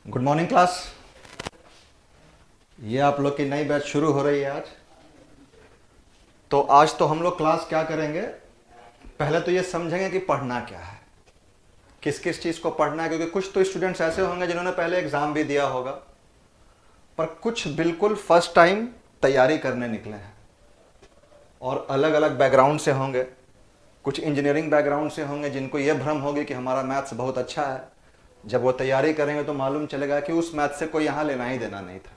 Good morning class. ये आप लोग की नई बैच शुरू हो रही है आज। तो आज तो हम लोग क्लास क्या करेंगे, पहले तो ये समझेंगे कि पढ़ना क्या है, किस किस चीज़ को पढ़ना है। क्योंकि कुछ तो स्टूडेंट्स ऐसे होंगे जिन्होंने पहले एग्ज़ाम भी दिया होगा, पर कुछ बिल्कुल फर्स्ट टाइम तैयारी करने निकले हैं और अलग अलग बैकग्राउंड से होंगे। कुछ इंजीनियरिंग बैकग्राउंड से होंगे जिनको ये भ्रम होगी कि हमारा मैथ्स बहुत अच्छा है। जब वो तैयारी करेंगे तो मालूम चलेगा कि उस मैथ से कोई यहाँ लेना ही देना नहीं था।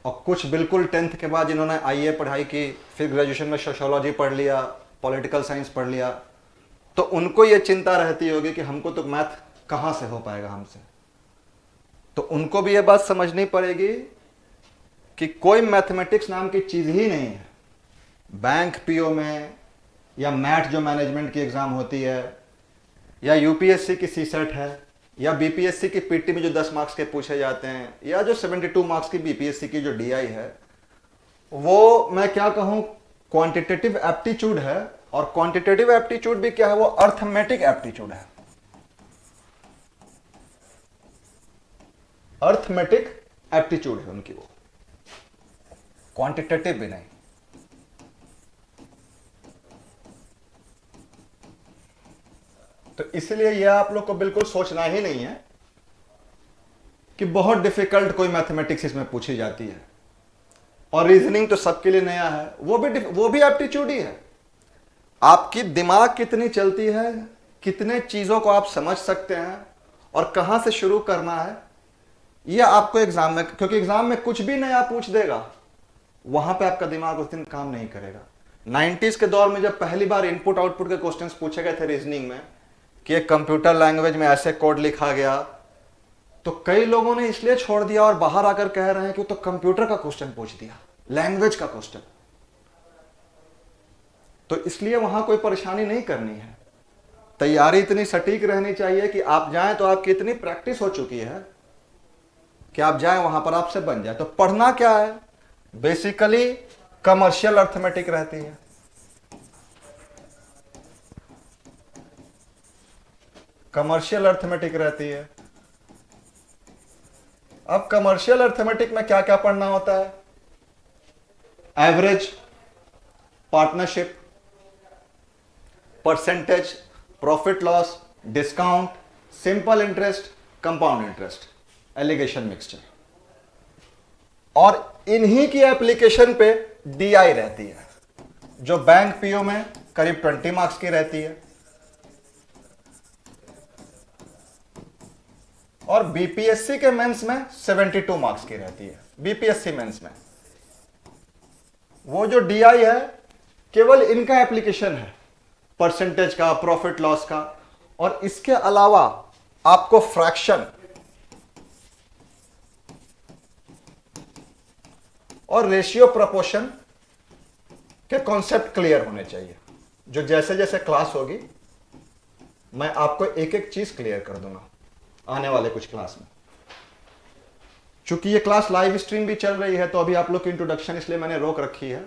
और कुछ बिल्कुल टेंथ के बाद जिन्होंने आईए पढ़ाई की, फिर ग्रेजुएशन में सोशोलॉजी पढ़ लिया, पॉलिटिकल साइंस पढ़ लिया, तो उनको ये चिंता रहती होगी कि हमको तो मैथ कहाँ से हो पाएगा हमसे। तो उनको भी ये बात समझनी पड़ेगी कि कोई मैथमेटिक्स नाम की चीज़ ही नहीं है। बैंक पीओ में, या मैट जो मैनेजमेंट की एग्ज़ाम होती है, या यूपीएससी की सीसेट है, या बीपीएससी की पीटी में जो 10 मार्क्स के पूछे जाते हैं, या जो 72 मार्क्स की बीपीएससी की जो डीआई है, वो मैं क्या कहूं, क्वांटिटेटिव एप्टीट्यूड है। और क्वांटिटेटिव एप्टीट्यूड भी क्या है, वो अर्थमेटिक एप्टीट्यूड है। अर्थमेटिक एप्टीट्यूड है उनकी, वो क्वांटिटेटिव भी नहीं। तो इसलिए यह आप लोग को बिल्कुल सोचना ही नहीं है कि बहुत डिफिकल्ट कोई मैथमेटिक्स इसमें पूछी जाती है। और रीजनिंग तो सबके लिए नया है, वो भी एप्टीट्यूड ही है। आपकी दिमाग कितनी चलती है, कितने चीज़ों को आप समझ सकते हैं और कहाँ से शुरू करना है, यह आपको एग्जाम में, क्योंकि एग्जाम में कुछ भी नया पूछ देगा, वहां पे आपका दिमाग उस दिन काम नहीं करेगा। 90s के दौर में जब पहली बार इनपुट आउटपुट के क्वेश्चंस पूछे गए थे रीजनिंग में, कि एक कंप्यूटर लैंग्वेज में ऐसे कोड लिखा गया, तो कई लोगों ने इसलिए छोड़ दिया और बाहर आकर कह रहे हैं कि वो तो कंप्यूटर का क्वेश्चन पूछ दिया, लैंग्वेज का क्वेश्चन। तो इसलिए वहां कोई परेशानी नहीं करनी है। तैयारी इतनी सटीक रहनी चाहिए कि आप जाएं तो आपकी इतनी प्रैक्टिस हो चुकी है कि आप जाएं वहां पर आपसे बन जाए। तो पढ़ना क्या है, बेसिकली कमर्शियल अर्थमेटिक रहती है। कमर्शियल अर्थमेटिक रहती है। अब कमर्शियल अर्थमेटिक में क्या क्या पढ़ना होता है, average, partnership, percentage, profit loss, discount, simple interest, compound interest, alligation mixture. और इन्हीं की एप्लीकेशन पे डीआई रहती है, जो बैंक पीओ में करीब 20 मार्क्स की रहती है, और बीपीएससी के मेंस में 72 मार्क्स की रहती है। बीपीएससी मेंस में वो जो डीआई है, केवल इनका एप्लीकेशन है, परसेंटेज का, प्रॉफिट लॉस का। और इसके अलावा आपको फ्रैक्शन और रेशियो प्रोपोर्शन के कॉन्सेप्ट क्लियर होने चाहिए। जो जैसे जैसे क्लास होगी मैं आपको एक एक चीज क्लियर कर दूंगा आने वाले कुछ क्लास में। चूंकि ये क्लास लाइव स्ट्रीम भी चल रही है, तो अभी आप लोग की इंट्रोडक्शन इसलिए मैंने रोक रखी है।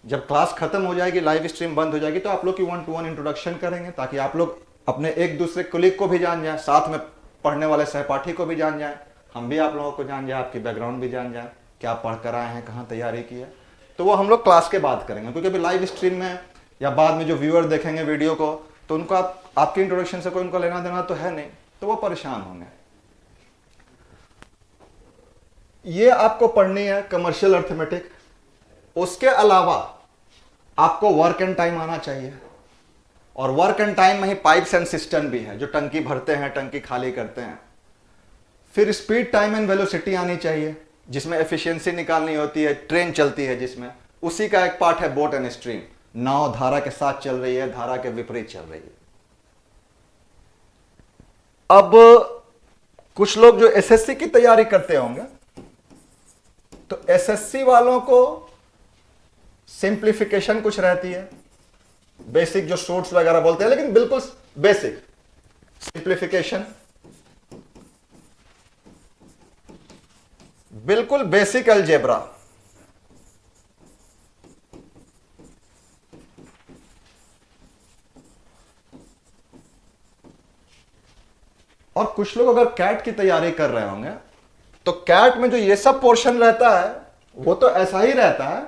जब क्लास खत्म हो जाएगी, लाइव स्ट्रीम बंद हो जाएगी, तो आप लोग की 1-to-1 इंट्रोडक्शन करेंगे, ताकि आप लोग अपने एक दूसरे कोलीग को भी जान जाए, साथ में पढ़ने वाले सहपाठी को भी जान जाए, हम भी आप लोगों को जान जाए, आपकी बैकग्राउंड भी जान जाए, क्या पढ़ कर आए हैं, कहाँ तैयारी की है। तो वो हम लोग क्लास के बाद करेंगे, क्योंकि अभी लाइव स्ट्रीम में या बाद में जो व्यूअर देखेंगे वीडियो को, तो उनको आपकी इंट्रोडक्शन से कोई उनको लेना देना तो है नहीं, तो वो परेशान होंगे। ये आपको पढ़नी है कमर्शियल अर्थमेटिक। उसके अलावा आपको वर्क एंड टाइम आना चाहिए, और वर्क एंड टाइम में ही पाइप्स एंड सिस्टम भी है, जो टंकी भरते हैं, टंकी खाली करते हैं। फिर स्पीड, टाइम एंड वेलोसिटी आनी चाहिए, जिसमें एफिशिएंसी निकालनी होती है, ट्रेन चलती है जिसमें, उसी का एक पार्ट है बोट एंड स्ट्रीम। नाव धारा के साथ चल रही है, धारा के विपरीत चल रही है। अब कुछ लोग जो एसएससी की तैयारी करते होंगे, तो एसएससी वालों को सिंप्लीफिकेशन कुछ रहती है, बेसिक जो सूट्स वगैरह बोलते हैं, लेकिन बिल्कुल बेसिक सिंप्लीफिकेशन, बिल्कुल बेसिक अलजेब्रा। और कुछ लोग अगर कैट की तैयारी कर रहे होंगे तो कैट में जो ये सब पोर्शन रहता है वो तो ऐसा ही रहता है,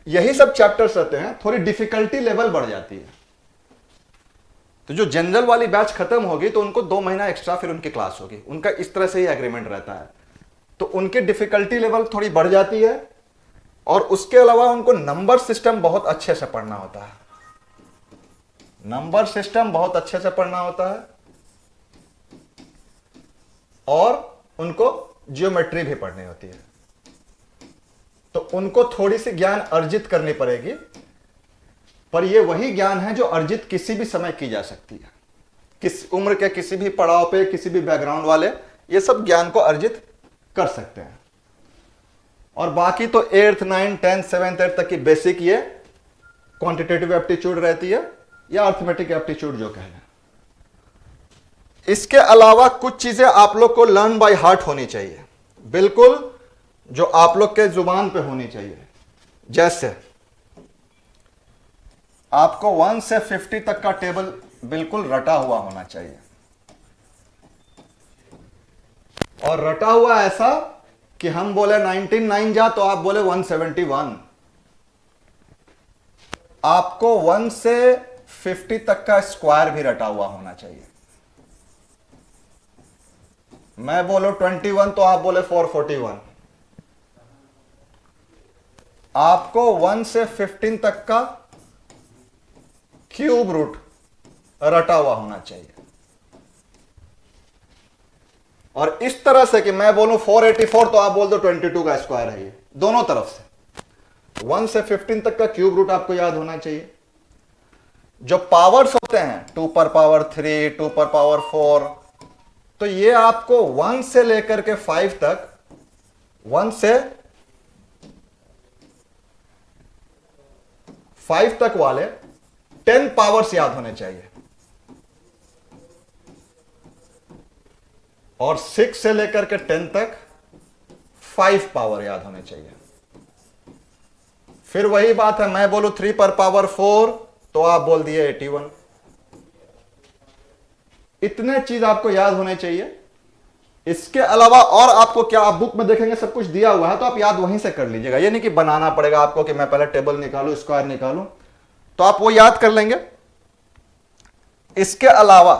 यही सब चैप्टर्स रहते हैं, थोड़ी डिफिकल्टी लेवल बढ़ जाती है। तो जो जनरल वाली बैच खत्म होगी तो उनको 2 महीना एक्स्ट्रा फिर उनकी क्लास होगी, उनका इस तरह से ही एग्रीमेंट रहता है। तो उनकी डिफिकल्टी लेवल थोड़ी बढ़ जाती है और उसके अलावा उनको नंबर सिस्टम बहुत अच्छे से पढ़ना होता है, नंबर सिस्टम बहुत अच्छे से पढ़ना होता है और उनको जियोमेट्री भी पढ़नी होती है। तो उनको थोड़ी सी ज्ञान अर्जित करनी पड़ेगी, पर यह वही ज्ञान है जो अर्जित किसी भी समय की जा सकती है, किस उम्र के किसी भी पड़ाव पे, किसी भी बैकग्राउंड वाले ये सब ज्ञान को अर्जित कर सकते हैं। और बाकी तो 8th 9th 10th 7th 8th तक की बेसिक ये क्वांटिटेटिव एप्टीट्यूड रहती है या अर्थमेटिक एप्टीट्यूड जो कहें। इसके अलावा कुछ चीजें आप लोग को लर्न बाय हार्ट होनी चाहिए, बिल्कुल जो आप लोग के जुबान पे होनी चाहिए। जैसे आपको 1 से 50 तक का टेबल बिल्कुल रटा हुआ होना चाहिए, और रटा हुआ ऐसा कि हम बोले 19 जा तो आप बोले 171। आपको 1 से 50 तक का स्क्वायर भी रटा हुआ होना चाहिए। मैं बोलो 21 तो आप बोले 441। आपको 1 से 15 तक का क्यूब रूट रटा हुआ होना चाहिए। और इस तरह से कि मैं बोलूं 484 तो आप बोल दो 22 का स्क्वायर है। ये दोनों तरफ से 1 से 15 तक का क्यूब रूट आपको याद होना चाहिए। जो पावर्स होते हैं 2 पर पावर 3, 2 पर पावर 4, तो ये आपको 1 से लेकर के 5 तक, 1 से 5 तक वाले 10 पावर्स याद होने चाहिए, और 6 से लेकर के 10 तक 5 पावर याद होने चाहिए। फिर वही बात है, मैं बोलूं 3 पर पावर 4 तो आप बोल दिए 81। इतने चीज आपको याद होने चाहिए। इसके अलावा और आपको क्या, आप बुक में देखेंगे सब कुछ दिया हुआ है, तो आप याद वहीं से कर लीजिएगा। ये नहीं कि बनाना पड़ेगा आपको कि मैं पहले टेबल निकालूं, स्क्वायर निकालूं, तो आप वो याद कर लेंगे। इसके अलावा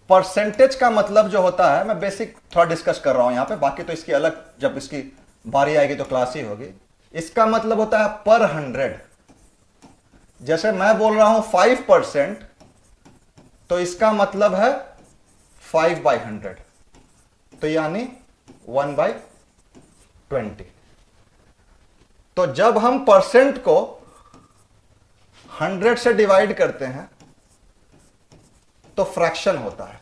परसेंटेज का मतलब जो होता है, मैं बेसिक थोड़ा डिस्कस कर रहा हूं यहां पे, बाकी तो इसकी अलग जब इसकी बारी आएगी तो क्लास ही होगी। इसका मतलब होता है पर 100। जैसे मैं बोल रहा हूं 5%, तो इसका मतलब है 5/100, तो यानी 1/20। तो जब हम परसेंट को 100 से डिवाइड करते हैं तो फ्रैक्शन होता है।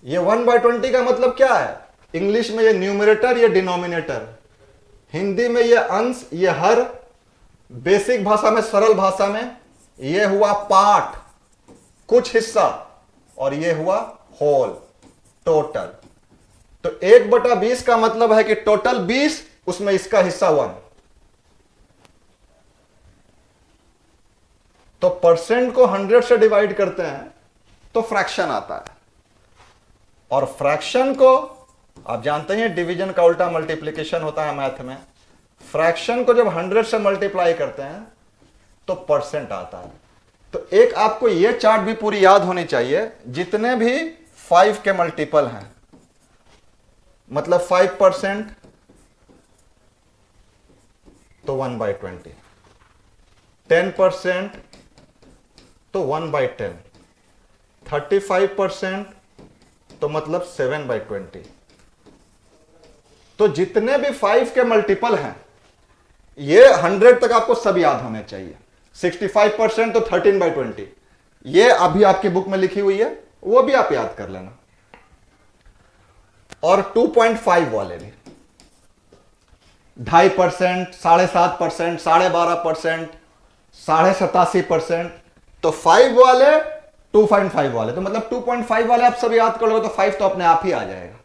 ये 1/20 का मतलब क्या है? इंग्लिश में ये न्यूमरेटर, ये डिनोमिनेटर, हिंदी में ये अंश, ये हर, बेसिक भाषा में, सरल भाषा में ये हुआ पार्ट, कुछ हिस्सा, और ये हुआ होल, टोटल। तो 1/20 का मतलब है कि टोटल 20, उसमें इसका हिस्सा 1। तो परसेंट को 100 से डिवाइड करते हैं तो फ्रैक्शन आता है, और फ्रैक्शन को आप जानते हैं डिवीजन का उल्टा मल्टीप्लिकेशन होता है मैथ में। फ्रैक्शन को जब 100 से मल्टीप्लाई करते हैं तो परसेंट आता है। तो एक आपको यह चार्ट भी पूरी याद होनी चाहिए, जितने भी 5 के मल्टीपल हैं, मतलब 5% तो 1/20, 10% तो 1/10, 35% तो मतलब 7/20। तो जितने भी 5 के मल्टीपल हैं ये 100 तक आपको सब याद होने चाहिए। 65% तो 13/20, ये अभी आपकी बुक में लिखी हुई है, वो भी आप याद कर लेना। और 2.5 वाले भी 2.5%, 7.5%, 12.5%, 87.5%। तो 5 वाले, 2.5 वाले, तो मतलब 2.5 वाले आप सब याद कर लोगे तो 5 तो अपने आप ही आ जाएगा।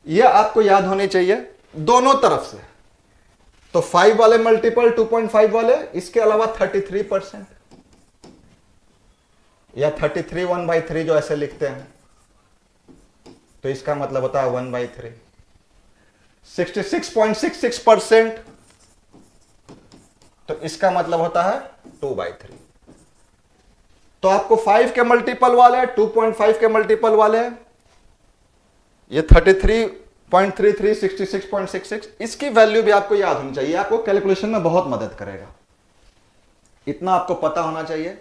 यह आपको याद होनी चाहिए दोनों तरफ से। तो 5 वाले मल्टीपल 2.5 वाले, इसके अलावा 33% या 33 1/3 जो ऐसे लिखते हैं, तो इसका मतलब होता है 1/3। 66.66%, तो इसका मतलब होता है 2/3। तो आपको 5 के मल्टीपल वाले, 2.5 के मल्टीपल वाले, ये 33.33, 66.66, इसकी वैल्यू भी आपको याद होनी चाहिए, आपको कैलकुलेशन में बहुत मदद करेगा। इतना आपको पता होना चाहिए,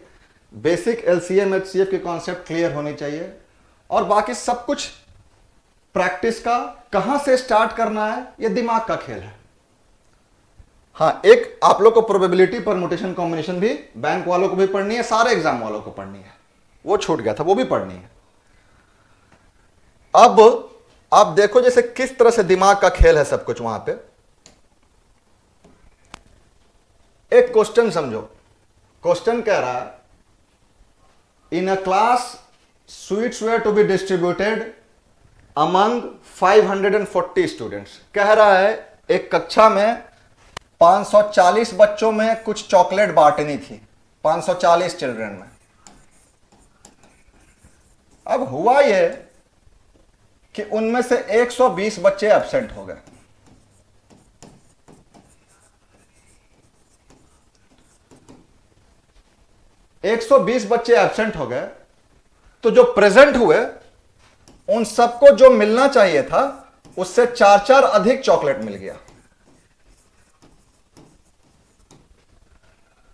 बेसिक एलसीएम एचसीएफ के कॉन्सेप्ट क्लियर होनी चाहिए, और बाकी सब कुछ प्रैक्टिस का, कहां से स्टार्ट करना है, यह दिमाग का खेल है। हां, एक आप लोग को प्रोबेबिलिटी परमुटेशन कॉम्बिनेशन भी बैंक वालों को भी पढ़नी है, सारे एग्जाम वालों को पढ़नी है, वो छूट गया था, वो भी पढ़नी है। अब आप देखो जैसे किस तरह से दिमाग का खेल है सब कुछ वहां पे। एक क्वेश्चन समझो, क्वेश्चन कह रहा है in a class sweets were to be distributed among 540 students. कह रहा है एक कक्षा में 540 बच्चों में कुछ चॉकलेट बांटनी थी, 540 चिल्ड्रन में। अब हुआ यह कि उनमें से 120 बच्चे एब्सेंट हो गए। एक 120 बच्चे एब्सेंट हो गए, तो जो प्रेजेंट हुए उन सबको जो मिलना चाहिए था उससे 4-4 अधिक चॉकलेट मिल गया।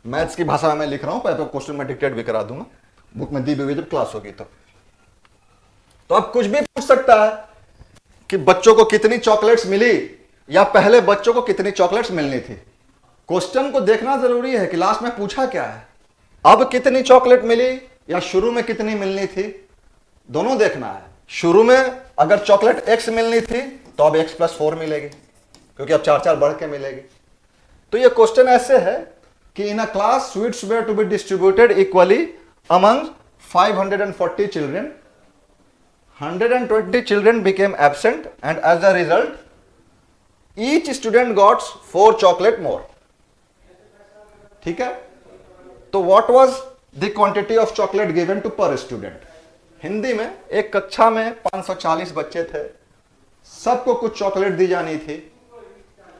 मैथ्स की भाषा में मैं लिख रहा हूं, पर क्वेश्चन में डिक्टेट भी करा दूंगा, बुक में दी हुई जब क्लास होगी तो अब कुछ भी पूछ सकता है कि बच्चों को कितनी चॉकलेट्स मिली, या पहले बच्चों को कितनी चॉकलेट्स मिलनी थी। क्वेश्चन को देखना जरूरी है कि लास्ट में पूछा क्या है, अब कितनी चॉकलेट मिली या शुरू में कितनी मिलनी थी, दोनों देखना है। शुरू में अगर चॉकलेट x मिलनी थी तो अब x+4 मिलेगी, क्योंकि अब 4-4 बढ़ के मिलेगी। तो ये क्वेश्चन ऐसे है कि in a class sweets were to be distributed equally among 540 children, 120 children became absent, and as a result each student got 4 chocolate more. ठीक है, तो what was the quantity of chocolate given to per student? Hindi में एक कक्षा में 540 बच्चे थे, सबको कुछ चॉकलेट दी जानी थी,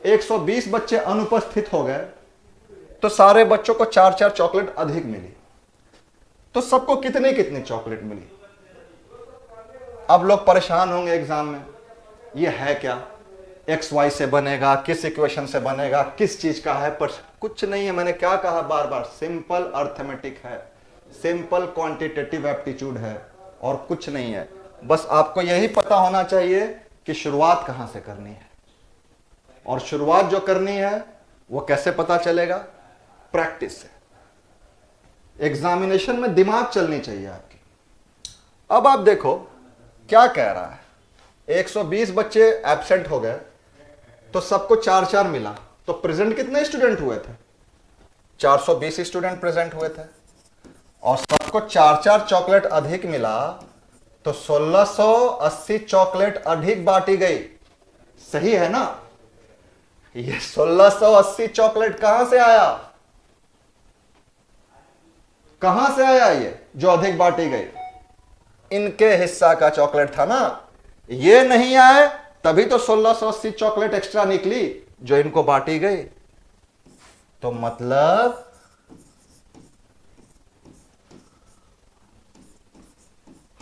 120 बच्चे अनुपस्थित हो गए, तो सारे बच्चों को 4-4 चॉकलेट अधिक मिली। तो सबको कितनी कितनी चॉकलेट मिली। अब लोग परेशान होंगे एग्जाम में, ये है क्या, एक्स वाई से बनेगा, किस इक्वेशन से बनेगा, किस चीज का है, पर कुछ नहीं है। मैंने क्या कहा बार बार, सिंपल अर्थमेटिक है, सिंपल क्वांटिटेटिव एप्टीट्यूड है, और कुछ नहीं है। बस आपको यही पता होना चाहिए कि शुरुआत कहां से करनी है, और शुरुआत जो करनी है वो कैसे पता चलेगा, प्रैक्टिस से। एग्जामिनेशन में दिमाग चलनी चाहिए आपकी। अब आप देखो क्या कह रहा है, 120 बच्चे एब्सेंट हो गए, तो सबको 4-4 मिला, तो प्रेजेंट कितने स्टूडेंट हुए थे, 420 स्टूडेंट प्रेजेंट हुए थे, और सबको 4-4 चॉकलेट अधिक मिला, तो 1680 चॉकलेट अधिक बांटी गई। सही है ना, ये 1680 चॉकलेट कहां से आया, कहां से आया ये जो अधिक बांटी गई, इनके हिस्सा का चॉकलेट था ना, ये नहीं आए तभी तो 1680 चॉकलेट एक्स्ट्रा निकली जो इनको बांटी गई। तो मतलब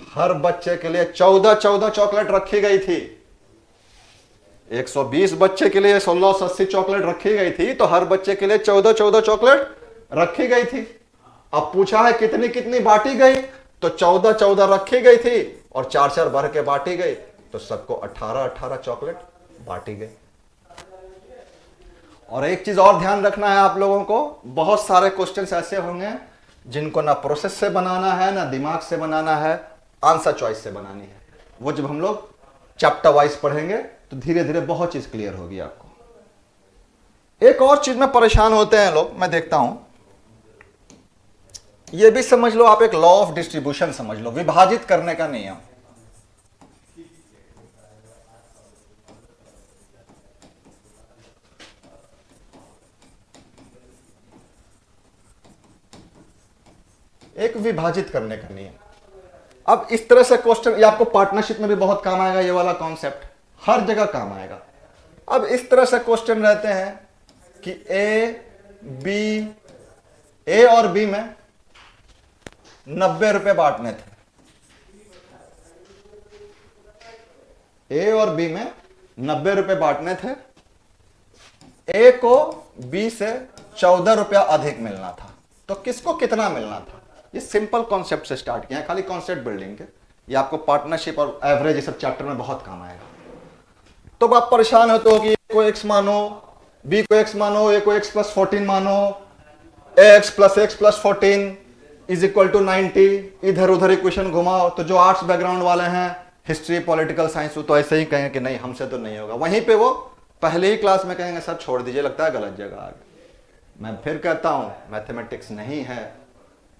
हर बच्चे के लिए 14-14 चॉकलेट रखी गई थी। 120 बच्चे के लिए 1680 चॉकलेट रखी गई थी, तो हर बच्चे के लिए 14-14 चॉकलेट रखी गई थी। अब पूछा है कितनी कितनी बांटी गई, तो 14-14 रखी गई थी और 4-4 भर के बांटी गई, तो सबको 18-18 चॉकलेट बांटी गई। और एक चीज और ध्यान रखना है आप लोगों को, बहुत सारे क्वेश्चंस ऐसे होंगे जिनको ना प्रोसेस से बनाना है ना दिमाग से बनाना है, आंसर चॉइस से बनानी है। वो जब हम लोग चैप्टर वाइज पढ़ेंगे तो धीरे धीरे बहुत चीज क्लियर होगी आपको। एक और चीज में परेशान होते हैं लोग, मैं देखता हूं, ये भी समझ लो आप, एक लॉ ऑफ डिस्ट्रीब्यूशन समझ लो, विभाजित करने का नियम। एक विभाजित करने का नियम। अब इस तरह से क्वेश्चन, ये आपको पार्टनरशिप में भी बहुत काम आएगा, ये वाला कॉन्सेप्ट हर जगह काम आएगा। अब इस तरह से क्वेश्चन रहते हैं कि ए और बी में 90 रुपए बांटने थे। ए और बी में 90 रुपए बांटने थे। ए को बी से 14 रुपया अधिक मिलना था, तो किसको कितना मिलना था? ये सिंपल कॉन्सेप्ट से स्टार्ट किया है, खाली कॉन्सेप्ट बिल्डिंग के। ये आपको पार्टनरशिप और एवरेज ये सब चैप्टर में बहुत काम आएगा। तो आप परेशान होते हो कि ए को x मानो, बी को x मानो, ए को x प्लस 14 मानो, x plus x plus 14 is equal to 90। इधर उधर इक्वेशन घुमाओ। तो जो आर्ट्स बैकग्राउंड वाले हैं, हिस्ट्री, पॉलिटिकल साइंस, वो तो ऐसे ही कहेंगे कि नहीं हमसे तो नहीं होगा। वहीं पे वो पहले ही क्लास में कहेंगे सर छोड़ दीजिए, लगता है गलत जगह आ गए। मैं फिर कहता हूं मैथमेटिक्स नहीं है,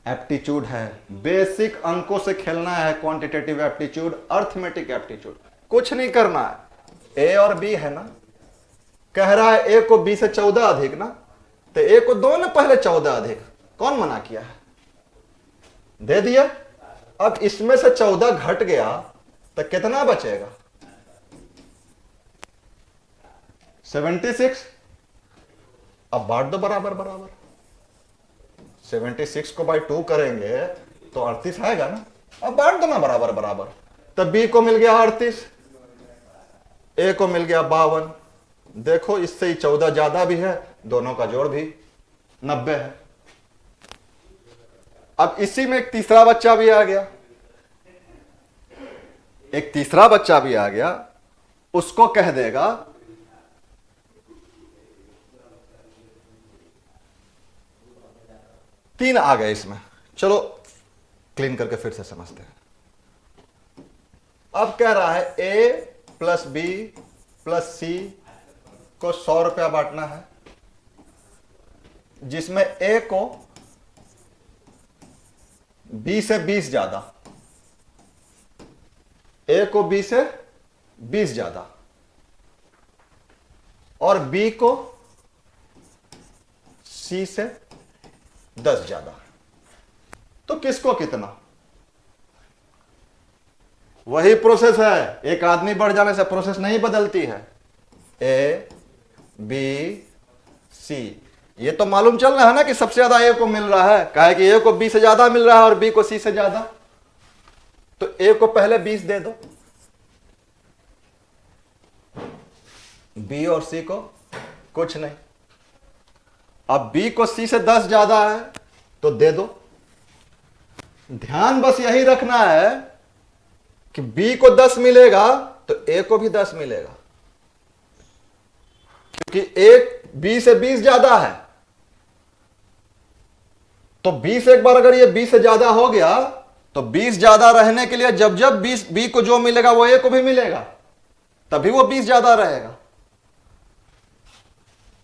एप्टीट्यूड है। बेसिक अंकों से खेलना है, क्वांटिटेटिव एप्टीट्यूड, अर्थमेटिक एप्टीट्यूड, कुछ नहीं करना है। ए और बी है ना, कह रहा है ए को बी से 14 अधिक ना, तो ए को दो ना पहले 14 अधिक। कौन मना किया है? दे दिया। अब इसमें से 14 घट गया तो कितना बचेगा? 76। अब बांट दो बराबर बराबर। 76 को बाई 2 करेंगे तो 38 आएगा ना। अब बांट दो ना बराबर बराबर। तब बी को मिल गया 38, ए को मिल गया 52। देखो इससे ही 14 ज्यादा भी है, दोनों का जोड़ भी 90 है। अब इसी में एक तीसरा बच्चा भी आ गया, एक तीसरा बच्चा भी आ गया। उसको कह देगा 3 आ गए इसमें। चलो क्लीन करके फिर से समझते हैं। अब कह रहा है ए प्लस बी प्लस सी को 100 रुपया बांटना है, जिसमें ए को बी से 20 ज्यादा, ए को बी से 20 ज्यादा और बी को सी से 10 ज्यादा। तो किसको कितना? वही प्रोसेस है, एक आदमी बढ़ जाने से प्रोसेस नहीं बदलती है। ए बी सी, ये तो मालूम चल रहा है ना कि सबसे ज्यादा ए को मिल रहा है, काहे कि ए को बी से ज्यादा मिल रहा है और बी को सी से ज्यादा। तो ए को पहले 20 दे दो, बी और सी को कुछ नहीं। अब बी को सी से 10 ज्यादा है तो दे दो। ध्यान बस यही रखना है कि बी को 10 मिलेगा तो ए को भी 10 मिलेगा, क्योंकि एक बी से 20 ज्यादा है। तो 20 एक बार अगर ये 20 से ज्यादा हो गया तो 20 ज्यादा रहने के लिए जब जब 20 बी को जो मिलेगा वो ए को भी मिलेगा, तभी वो 20 ज्यादा रहेगा।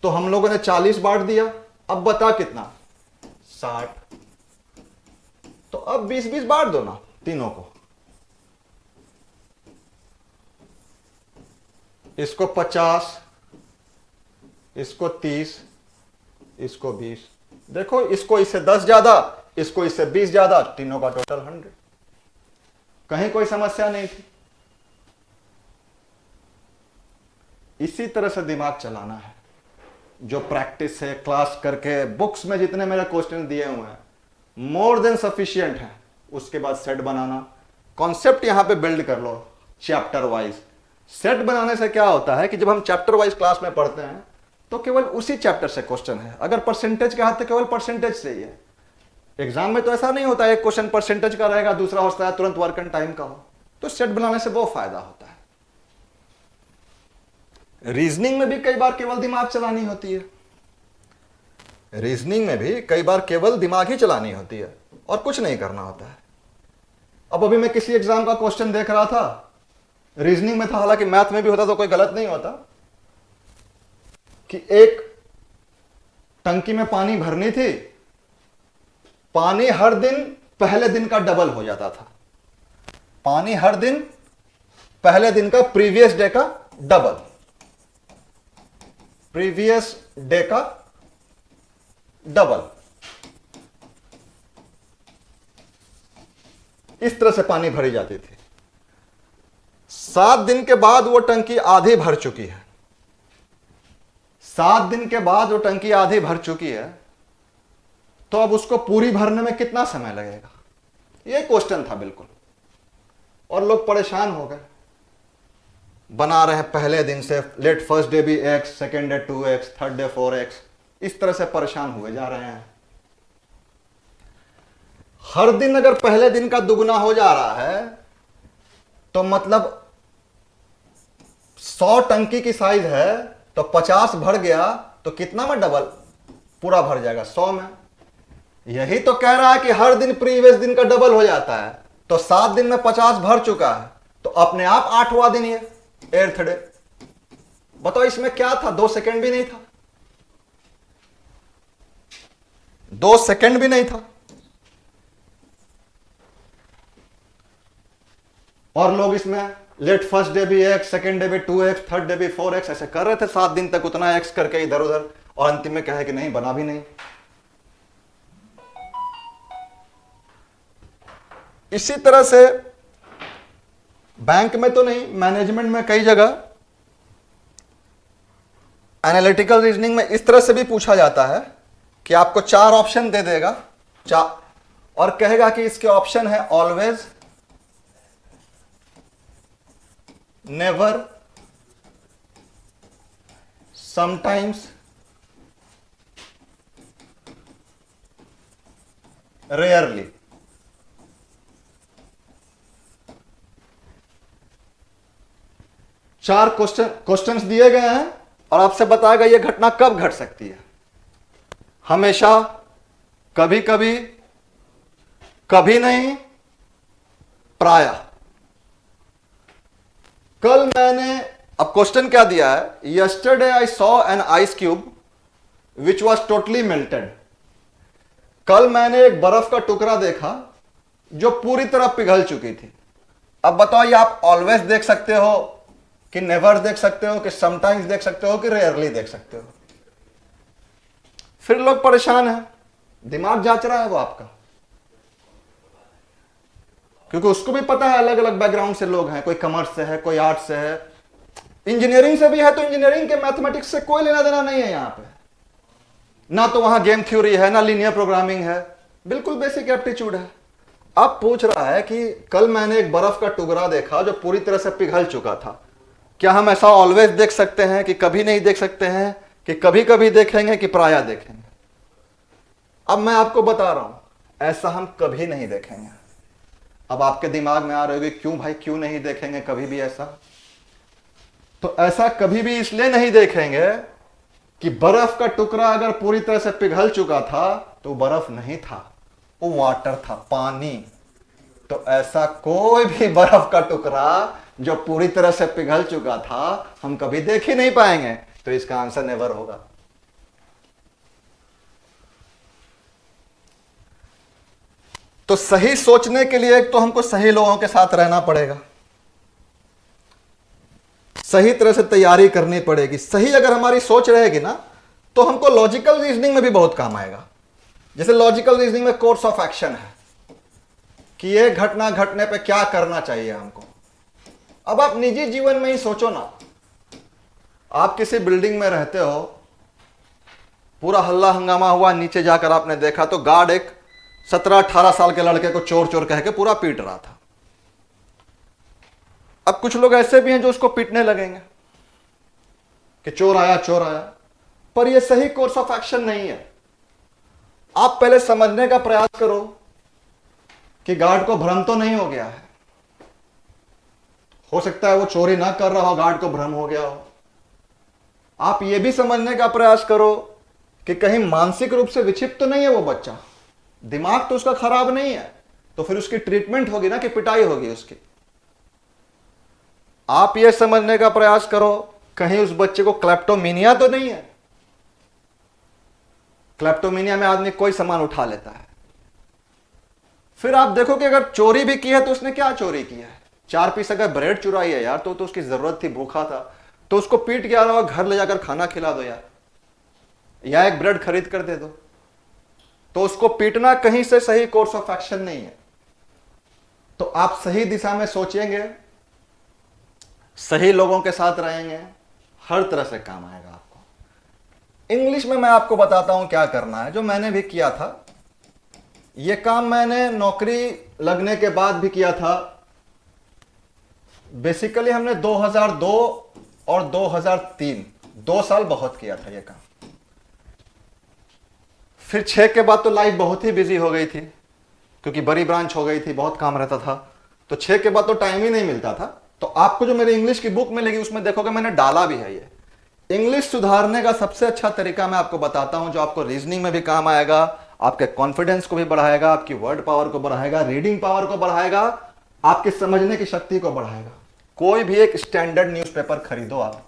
तो हम लोगों ने 40 बांट दिया। अब बता कितना? 60। तो अब 20-20 बांट दो ना तीनों को। इसको 50, इसको 30, इसको 20। देखो इसको इससे 10 ज्यादा, इसको इससे 20 ज्यादा, तीनों का टोटल 100। कहीं कोई समस्या नहीं थी। इसी तरह से दिमाग चलाना है। जो प्रैक्टिस है क्लास करके, बुक्स में जितने मेरे क्वेश्चन दिए हुए हैं मोर देन सफिशिएंट है। उसके बाद सेट बनाना, कॉन्सेप्ट यहां पे बिल्ड कर लो चैप्टर वाइज। सेट बनाने से क्या होता है कि जब हम चैप्टर वाइज क्लास में पढ़ते हैं तो केवल उसी चैप्टर से क्वेश्चन है। अगर परसेंटेज का है तो केवल परसेंटेज से ही है। एग्जाम में तो ऐसा नहीं होता एक क्वेश्चन परसेंटेज का रहेगा, दूसरा होता है तुरंत वर्क एंड टाइम का हो। तो सेट बनाने से वो फायदा होता है। रीजनिंग में भी कई बार केवल दिमाग चलानी होती है। रीजनिंग में भी कई बार केवल दिमाग ही चलानी होती है और कुछ नहीं करना होता है। अब अभी मैं किसी एग्जाम का क्वेश्चन देख रहा था, रीजनिंग में था, हालांकि मैथ में भी होता तो कोई गलत नहीं होता, कि एक टंकी में पानी भरनी थी, पानी हर दिन पहले दिन का डबल हो जाता था। पानी हर दिन पहले दिन का प्रीवियस डे का डबल, प्रीवियस डे का डबल। इस तरह से पानी भरी जाती थी। 7 दिन के बाद वो टंकी आधी भर चुकी है। 7 दिन के बाद वो टंकी आधी भर चुकी है, तो अब उसको पूरी भरने में कितना समय लगेगा? ये क्वेश्चन था बिल्कुल। और लोग परेशान हो गए, बना रहे हैं पहले दिन से, let first day be x, second day 2x, third day 4x, इस तरह से परेशान हुए जा रहे हैं। हर दिन अगर पहले दिन का दुगना हो जा रहा है तो मतलब 100 टंकी की साइज है, तो 50 भर गया तो कितना में डबल पूरा भर जाएगा? 100 में। यही तो कह रहा है कि हर दिन प्रीवियस दिन का डबल हो जाता है, तो 7 दिन में 50 भर चुका है, तो अपने आप 8वां दिन ये 8th डे। बताओ इसमें क्या था? 2 सेकंड भी नहीं था, 2 सेकंड भी नहीं था। और लोग इसमें लेट फर्स्ट डे भी x, सेकेंड डे भी 2x, थर्ड डे भी 4x ऐसे कर रहे थे 7 दिन तक, उतना x करके इधर उधर, और अंतिम में कहे कि नहीं बना भी नहीं। इसी तरह से बैंक में तो नहीं, मैनेजमेंट में कई जगह एनालिटिकल रीजनिंग में इस तरह से भी पूछा जाता है कि आपको 4 ऑप्शन दे देगा, और कहेगा कि इसके ऑप्शन है ऑलवेज, नेवर, समटाइम्स, रेयरली। चार क्वेश्चंस दिए गए हैं और आपसे बताएगा यह घटना कब घट सकती है। हमेशा, कभी कभी, कभी नहीं, प्रायः। कल मैंने, अब क्वेश्चन क्या दिया है? Yesterday I saw an ice cube which was totally melted. कल मैंने एक बर्फ का टुकड़ा देखा जो पूरी तरह पिघल चुकी थी। अब बताओ ये आप ऑलवेज देख सकते हो कि नेवर देख सकते हो कि समटाइम्स देख सकते हो कि रेयरली देख सकते हो? फिर लोग परेशान हैं, दिमाग जांच रहा है वो आपका, क्योंकि उसको भी पता है अलग अलग बैकग्राउंड से लोग हैं, कोई कॉमर्स से है, कोई आर्ट्स से है, इंजीनियरिंग से भी है, तो इंजीनियरिंग के मैथमेटिक्स से कोई लेना देना नहीं है यहां पे, ना तो वहां गेम थ्योरी है, ना लीनियर प्रोग्रामिंग है, बिल्कुल बेसिक एप्टीट्यूड है। अब पूछ रहा है कि कल मैंने एक बर्फ का टुकड़ा देखा जो पूरी तरह से पिघल चुका था, क्या हम ऐसा ऑलवेज देख सकते हैं कि कभी नहीं देख सकते हैं, कि कभी कभी देखेंगे कि प्रायः देखेंगे? अब मैं आपको बता रहा हूं, ऐसा हम कभी नहीं देखेंगे। अब आपके दिमाग में आ रही होगी क्यों भाई, क्यों नहीं देखेंगे कभी भी ऐसा? तो ऐसा कभी भी इसलिए नहीं देखेंगे कि बर्फ का टुकड़ा अगर पूरी तरह से पिघल चुका था तो बर्फ नहीं था, वो वाटर था, पानी। तो ऐसा कोई भी बर्फ का टुकड़ा जो पूरी तरह से पिघल चुका था हम कभी देख ही नहीं पाएंगे, तो इसका आंसर नेवर होगा। तो सही सोचने के लिए एक तो हमको सही लोगों के साथ रहना पड़ेगा, सही तरह से तैयारी करनी पड़ेगी। सही अगर हमारी सोच रहेगी ना तो हमको लॉजिकल रीजनिंग में भी बहुत काम आएगा। जैसे लॉजिकल रीजनिंग में कोर्स ऑफ एक्शन है कि ये घटना घटने पे क्या करना चाहिए हमको। अब आप निजी जीवन में ही सोचो ना, आप किसी बिल्डिंग में रहते हो, पूरा हल्ला हंगामा हुआ, नीचे जाकर आपने देखा तो गार्ड एक 17-18 साल के लड़के को चोर चोर कह के पूरा पीट रहा था। अब कुछ लोग ऐसे भी हैं जो उसको पीटने लगेंगे कि चोर आया चोर आया, पर यह सही कोर्स ऑफ एक्शन नहीं है। आप पहले समझने का प्रयास करो कि गार्ड को भ्रम तो नहीं हो गया है। हो सकता है वो चोरी ना कर रहा हो, गार्ड को भ्रम हो गया हो। आप यह भी समझने का प्रयास करो कि कहीं मानसिक रूप से विक्षिप्त तो नहीं है वो बच्चा, दिमाग तो उसका खराब नहीं है, तो फिर उसकी ट्रीटमेंट होगी ना कि पिटाई होगी उसकी। आप यह समझने का प्रयास करो कहीं उस बच्चे को क्लेप्टोमीनिया तो नहीं है। क्लेप्टोमीनिया में आदमी कोई सामान उठा लेता है। फिर आप देखो कि अगर चोरी भी की है तो उसने क्या चोरी किया है? 4 पीस अगर ब्रेड चुराई है यार, तो उसकी जरूरत थी, भूखा था, तो उसको पीट के आ रहा हो, घर ले जाकर खाना खिला दो यार, या एक ब्रेड खरीद कर दे दो। तो उसको पीटना कहीं से सही कोर्स ऑफ एक्शन नहीं है। तो आप सही दिशा में सोचेंगे, सही लोगों के साथ रहेंगे, हर तरह से काम आएगा आपको। इंग्लिश में मैं आपको बताता हूं क्या करना है, जो मैंने भी किया था। यह काम मैंने नौकरी लगने के बाद भी किया था। बेसिकली हमने 2002 और 2003 2 साल बहुत किया था यह काम। फिर 6 के बाद तो लाइफ बहुत ही बिजी हो गई थी, क्योंकि बड़ी ब्रांच हो गई थी, बहुत काम रहता था। तो 6 के बाद तो टाइम ही नहीं मिलता था। तो आपको जो मेरी इंग्लिश की बुक मिलेगी उसमें देखोगे मैंने डाला भी है। ये इंग्लिश सुधारने का सबसे अच्छा तरीका मैं आपको बताता हूं, जो आपको रीजनिंग में भी काम आएगा, आपके कॉन्फिडेंस को भी बढ़ाएगा, आपकी वर्ड पावर को बढ़ाएगा, रीडिंग पावर को बढ़ाएगा, आपकी समझने की शक्ति को बढ़ाएगा। कोई भी एक स्टैंडर्ड न्यूज़पेपर खरीदो आप,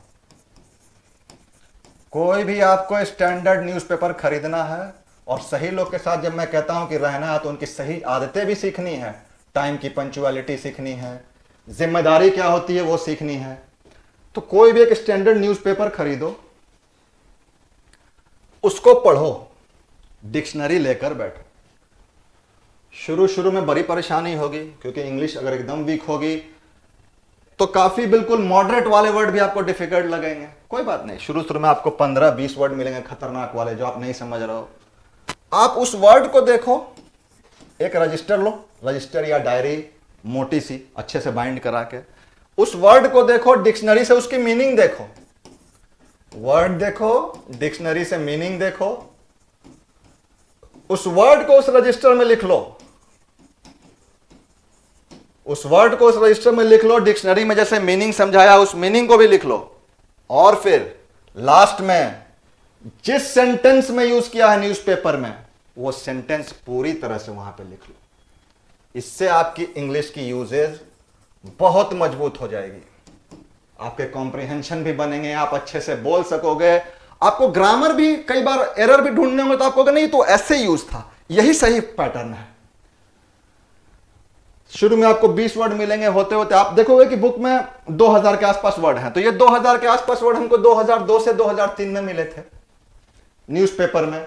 कोई भी आपको स्टैंडर्ड न्यूज़पेपर खरीदना है, और सही लोग के साथ जब मैं कहता हूं कि रहना है तो उनकी सही आदतें भी सीखनी है, टाइम की पंक्चुअलिटी सीखनी है, जिम्मेदारी क्या होती है वो सीखनी है। तो कोई भी एक स्टैंडर्ड न्यूज़पेपर खरीदो, उसको पढ़ो, डिक्शनरी लेकर बैठो। शुरू शुरू में बड़ी परेशानी होगी, क्योंकि इंग्लिश अगर एकदम वीक होगी तो काफी बिल्कुल मॉडरेट वाले वर्ड भी आपको डिफिकल्ट लगेंगे। कोई बात नहीं, शुरू शुरू में आपको 15-20 वर्ड मिलेंगे खतरनाक वाले, जो आप नहीं समझ रहे हो। आप उस वर्ड को देखो, एक रजिस्टर लो, रजिस्टर या डायरी मोटी सी अच्छे से बाइंड करा के, उस वर्ड को देखो, डिक्शनरी से उसकी मीनिंग देखो। वर्ड देखो, डिक्शनरी से मीनिंग देखो, उस वर्ड को उस रजिस्टर में लिख लो, उस वर्ड को उस रजिस्टर में लिख लो, डिक्शनरी में जैसे मीनिंग समझाया उस मीनिंग को भी लिख लो, और फिर लास्ट में जिस सेंटेंस में यूज किया है न्यूज़पेपर में, वो सेंटेंस पूरी तरह से वहां पे लिख लो। इससे आपकी इंग्लिश की यूजेज बहुत मजबूत हो जाएगी, आपके कॉम्प्रिहेंशन भी बनेंगे, आप अच्छे से बोल सकोगे। आपको ग्रामर भी कई बार एरर भी ढूंढने होंगे, तो आपको नहीं तो ऐसे यूज था, यही सही पैटर्न है। शुरू में आपको 20 वर्ड मिलेंगे, होते होते आप देखोगे कि बुक में 2000 के आसपास वर्ड हैं। तो ये 2000 के आसपास वर्ड हमको 2002 से 2003 में मिले थे न्यूज़पेपर में।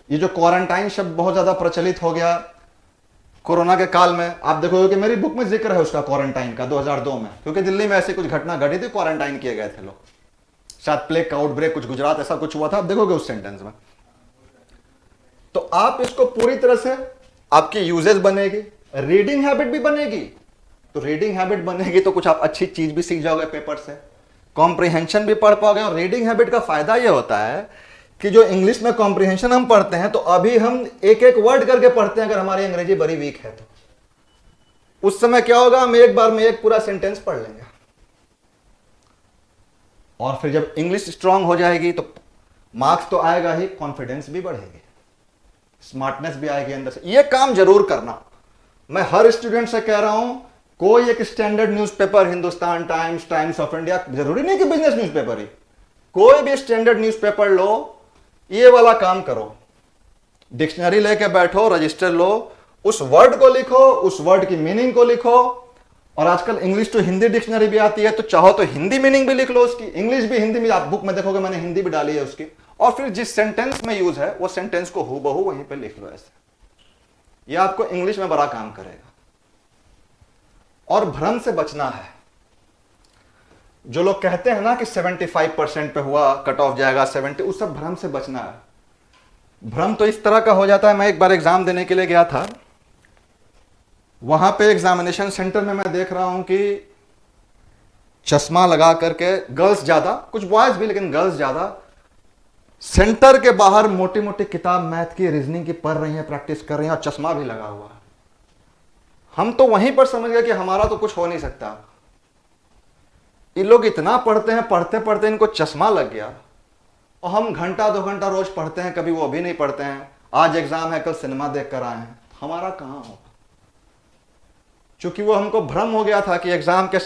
ये जो क्वारंटाइन शब्द बहुत ज्यादा प्रचलित हो गया कोरोना के काल में, आप देखोगे कि मेरी बुक में जिक्र है उसका, क्वारंटाइन का 2002 में, क्योंकि दिल्ली में ऐसी कुछ घटना घटी थी, क्वारंटाइन किए गए थे लोग, शायद प्लेग का आउटब्रेक कुछ गुजरात ऐसा कुछ हुआ था, आप देखोगे उस सेंटेंस में। तो आप इसको पूरी तरह से, आपकी यूजेज बनेगी, रीडिंग हैबिट भी बनेगी। तो रीडिंग हैबिट बनेगी तो कुछ आप अच्छी चीज भी सीख जाओगे पेपर से, कॉम्प्रिहेंशन भी पढ़ पाओगे। और रीडिंग हैबिट का फायदा यह होता है कि जो इंग्लिश में कॉम्प्रिहेंशन हम पढ़ते हैं, तो अभी हम एक एक वर्ड करके पढ़ते हैं, अगर हमारी अंग्रेजी बड़ी वीक है तो। उस समय क्या होगा, हम एक बार में एक पूरा सेंटेंस पढ़ लेंगे। और फिर जब इंग्लिश स्ट्रांग हो जाएगी तो मार्क्स तो आएगा ही, कॉन्फिडेंस भी बढ़ेगी, स्मार्टनेस भी आएगी अंदर से। यह काम जरूर करना। मैं हर स्टूडेंट से कह रहा हूं, कोई एक standard newspaper, Hindustan times, times of India, जरूरी नहीं कि बिजनेस न्यूज़पेपर ही, कोई भी स्टैंडर्ड न्यूज़पेपर लो, ये वाला काम करो। डिक्शनरी लेके बैठो, रजिस्टर लो, उस वर्ड को लिखो, उस वर्ड की मीनिंग को लिखो। और आजकल इंग्लिश टू हिंदी डिक्शनरी भी आती है, तो चाहो तो हिंदी मीनिंग भी लिख लो उसकी, इंग्लिश भी हिंदी में, आप बुक में देखोगे मैंने हिंदी भी डाली है उसकी। और फिर जिस सेंटेंस में यूज है वो सेंटेंस को हूबहू वहीं पे लिख लो ऐसे। ये आपको इंग्लिश में बड़ा काम करेगा। और भ्रम से बचना है। जो लोग कहते हैं ना कि 75% पे हुआ कट ऑफ जाएगा 70, उस सब भ्रम से बचना है। भ्रम तो इस तरह का हो जाता है, मैं एक बार एग्जाम देने के लिए गया था, वहां पे एग्जामिनेशन सेंटर में मैं देख रहा हूं कि चश्मा लगा करके गर्ल्स ज्यादा, कुछ बॉयज भी लेकिन गर्ल्स ज्यादा, सेंटर के बाहर मोटी मोटी किताब मैथ की, रीजनिंग की पढ़ रही हैं, प्रैक्टिस कर रही हैं, और चश्मा भी लगा हुआ है। हम तो वहीं पर समझ गए कि हमारा तो कुछ हो नहीं सकता। ये लोग इतना पढ़ते हैं, पढ़ते पढ़ते इनको चश्मा लग गया, और हम घंटा 2 घंटा रोज पढ़ते हैं, कभी वो भी नहीं पढ़ते हैं। आज एग्जाम है, कल सिनेमा देख कर आए हैं, हमारा कहां होगा? चूंकि वो हमको भ्रम हो गया था कि एग्जाम के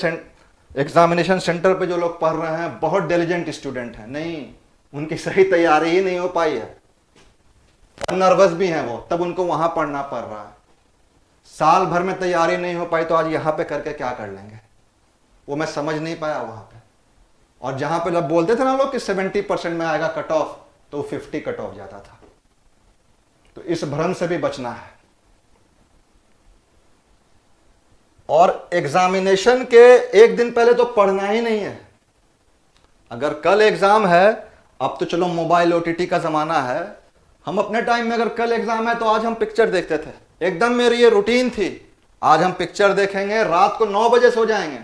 एग्जामिनेशन सेंटर पे जो लोग पढ़ रहे हैं बहुत डिलिजेंट स्टूडेंट हैं। नहीं, उनकी सही तैयारी ही नहीं हो पाई है, नर्वस भी हैं वो, तब उनको वहां पढ़ना पड़ रहा है। साल भर में तैयारी नहीं हो पाई तो आज यहां पे करके क्या कर लेंगे, वो मैं समझ नहीं पाया वहां पे। और जहां पे लोग बोलते थे ना लोग कि 70% में आएगा कट ऑफ, तो 50 कट ऑफ जाता था। तो इस भ्रम से भी बचना है। और एग्जामिनेशन के एक दिन पहले तो पढ़ना ही नहीं है। अगर कल एग्जाम है, अब तो चलो मोबाइल ओटीटी का जमाना है, हम अपने टाइम में अगर कल एग्जाम है तो आज हम पिक्चर देखते थे, एकदम मेरी ये रूटीन थी। आज हम पिक्चर देखेंगे, रात को 9 बजे सो जाएंगे,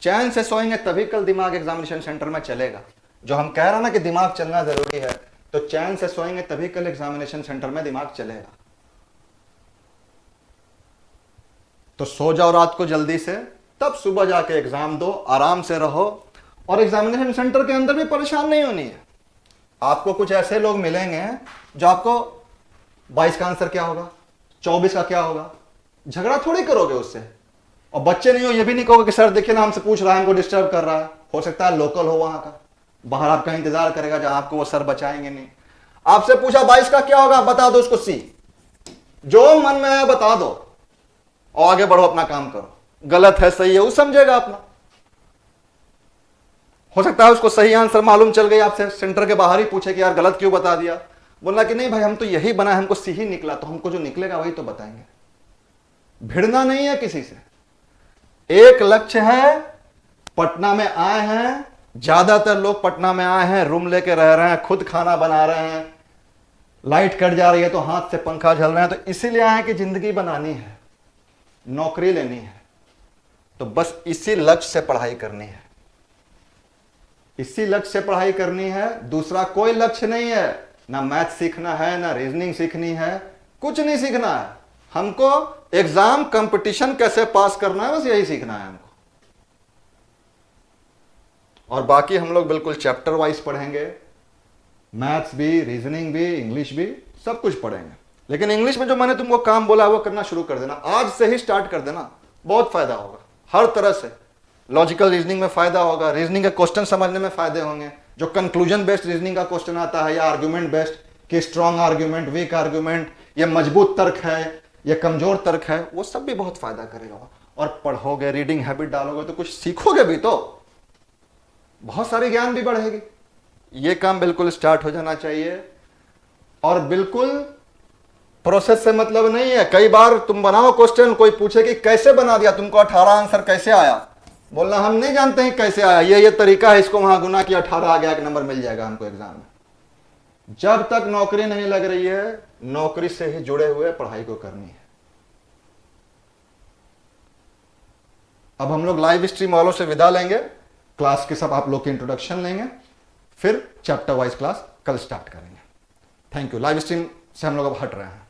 चैन से सोएंगे, तभी कल दिमाग एग्जामिनेशन सेंटर में चलेगा। जो हम कह रहे हैं ना कि दिमाग चलना जरूरी है, तो चैन से सोएंगे तभी कल एग्जामिनेशन सेंटर में दिमाग चलेगा। तो सो जाओ रात को जल्दी से, तब सुबह जाके एग्जाम दो, आराम से रहो। और एग्जामिनेशन सेंटर के अंदर भी परेशान नहीं होनी है। आपको कुछ ऐसे लोग मिलेंगे जो आपको 22 का आंसर क्या होगा, 24 का क्या होगा, झगड़ा थोड़ी करोगे उससे। और बच्चे नहीं हो ये भी नहीं कहोगे कि सर देखिए ना हमसे पूछ रहा है, हमको डिस्टर्ब कर रहा है। हो सकता है लोकल हो वहां का, बाहर आपका इंतजार करेगा जहां आपको वो सर बचाएंगे नहीं। आपसे पूछा 22 का क्या होगा, बता दो उसको सी, जो मन में है बता दो और आगे बढ़ो, अपना काम करो। गलत है सही है वो समझेगा अपना। हो सकता है उसको सही आंसर मालूम चल गई, आपसे सेंटर के बाहर ही पूछे कि यार गलत क्यों बता दिया, बोलना कि नहीं भाई हम तो यही बना है, हमको सी ही निकला, तो हमको जो निकलेगा वही तो बताएंगे। भिड़ना नहीं है किसी से। एक लक्ष्य है, पटना में आए हैं, ज्यादातर लोग पटना में आए हैं, रूम लेके रह रहे हैं, खुद खाना बना रहे हैं, लाइट कट जा रही है तो हाथ से पंखा झल रहे हैं, तो इसीलिए आए हैं कि जिंदगी बनानी है, नौकरी लेनी है। तो बस इसी लक्ष्य से पढ़ाई करनी है, इसी लक्ष्य से पढ़ाई करनी है, दूसरा कोई लक्ष्य नहीं है। ना मैथ सीखना है, ना रीजनिंग सीखनी है, कुछ नहीं सीखना है। हमको एग्जाम कंपटीशन कैसे पास करना है, बस यही सीखना है हमको। और बाकी हम लोग बिल्कुल चैप्टर वाइज पढ़ेंगे, मैथ्स भी, रीजनिंग भी, इंग्लिश भी, सब कुछ पढ़ेंगे। लेकिन इंग्लिश में जो मैंने तुमको काम बोला वो करना शुरू कर देना, आज से ही स्टार्ट कर देना, बहुत फायदा होगा हर तरह से। लॉजिकल रीजनिंग में फायदा होगा, रीजनिंग के क्वेश्चन समझने में फायदे होंगे, जो कंक्लूजन बेस्ड रीजनिंग का क्वेश्चन आता है, या आर्ग्यूमेंट बेस्ड, कि स्ट्रॉन्ग आर्ग्यूमेंट, वीक आर्ग्यूमेंट, ये मजबूत तर्क है, ये कमजोर तर्क है, वो सब भी बहुत फायदा करेगा। और पढ़ोगे, रीडिंग हैबिट डालोगे तो कुछ सीखोगे भी, तो बहुत सारी ज्ञान भी बढ़ेगी। ये काम बिल्कुल स्टार्ट हो जाना चाहिए। और बिल्कुल प्रोसेस से मतलब नहीं है। कई बार तुम बनाओ क्वेश्चन, कोई पूछे कि कैसे बना दिया तुमको 18 आंसर कैसे आया, बोलना हम नहीं जानते हैं कैसे आया, ये तरीका है, इसको वहां गुना किया 18 आ गया, एक नंबर मिल जाएगा हमको एग्जाम में। जब तक नौकरी नहीं लग रही है, नौकरी से ही जुड़े हुए पढ़ाई को करनी है। अब हम लोग लाइव स्ट्रीम वालों से विदा लेंगे, क्लास के सब आप लोग के इंट्रोडक्शन लेंगे, फिर चैप्टर वाइज क्लास कल स्टार्ट करेंगे। Thank you. लाइव स्ट्रीम से हम लोग अब हट रहे हैं।